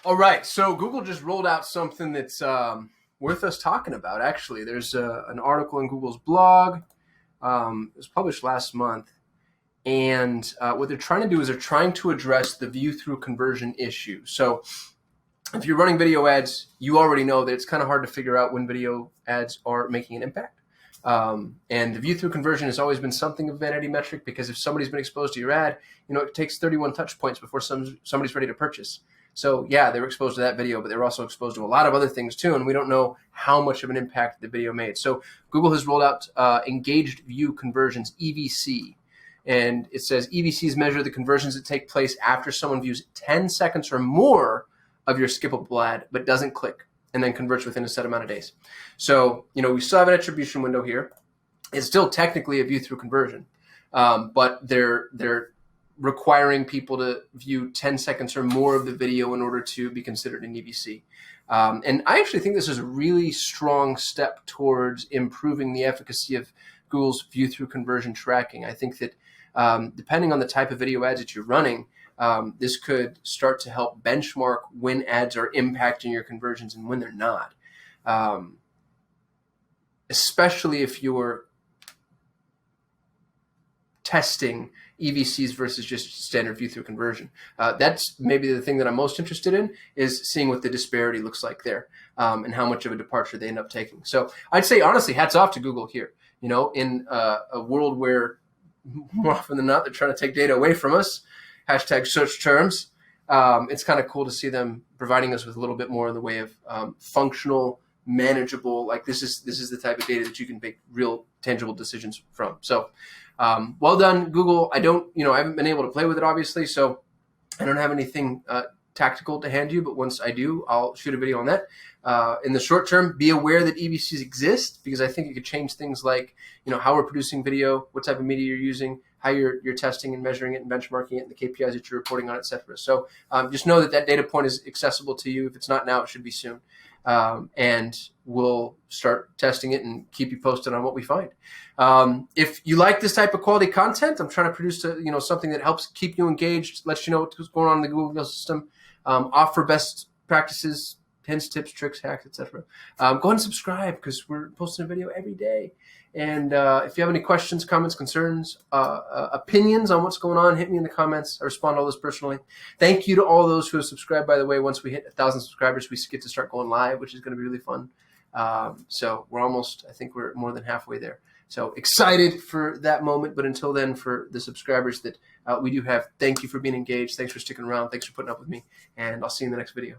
All right, so Google just rolled out something that's worth us talking about. Actually, there's an article in Google's blog. It was published last month, and what they're trying to do is they're trying to address the view-through conversion issue. So if you're running video ads, you already know that it's kind of hard to figure out when video ads are making an impact. And the view-through conversion has always been something of a vanity metric, because if somebody's been exposed to your ad, it takes 31 touch points before somebody's ready to purchase. So yeah, they were exposed to that video, but they were also exposed to a lot of other things too, and we don't know how much of an impact the video made. So Google has rolled out engaged view conversions, EVC. And it says EVCs measure the conversions that take place after someone views 10 seconds or more of your skippable ad, but doesn't click, and then converts within a set amount of days. So, we still have an attribution window here. It's still technically a view-through conversion, but they're requiring people to view 10 seconds or more of the video in order to be considered an EVC. And I actually think this is a really strong step towards improving the efficacy of Google's view-through conversion tracking. I think that depending on the type of video ads that you're running, this could start to help benchmark when ads are impacting your conversions and when they're not. Especially if you're testing EVCs versus just standard view-through conversion. That's maybe the thing that I'm most interested in, is seeing what the disparity looks like there, and how much of a departure they end up taking. So I'd say, honestly, hats off to Google here. In a world where more often than not they're trying to take data away from us, hashtag search terms, it's kind of cool to see them providing us with a little bit more in the way of functional, manageable, like this is the type of data that you can make real tangible decisions from. So well done, Google. I haven't been able to play with it, obviously, so I don't have anything tactical to hand you, but once I do, I'll shoot a video on that. In the short term, be aware that EVCs exist, because I think it could change things like, how we're producing video, what type of media you're using, how you're testing and measuring it and benchmarking it, and the KPIs that you're reporting on, et cetera. So just know that data point is accessible to you. If it's not now, it should be soon. And we'll start testing it and keep you posted on what we find. If you like this type of quality content, I'm trying to produce something that helps keep you engaged, lets you know what's going on in the Google ecosystem, offer best practices, hints, tips, tricks, hacks, etc. Go ahead and subscribe, because we're posting a video every day. And if you have any questions, comments, concerns, opinions on what's going on, hit me in the comments. I respond to all this personally. Thank you to all those who have subscribed, by the way. Once we hit 1,000 subscribers, we get to start going live, which is going to be really fun. So I think we're more than halfway there. So excited for that moment. But until then, for the subscribers that we do have, thank you for being engaged. Thanks for sticking around. Thanks for putting up with me. And I'll see you in the next video.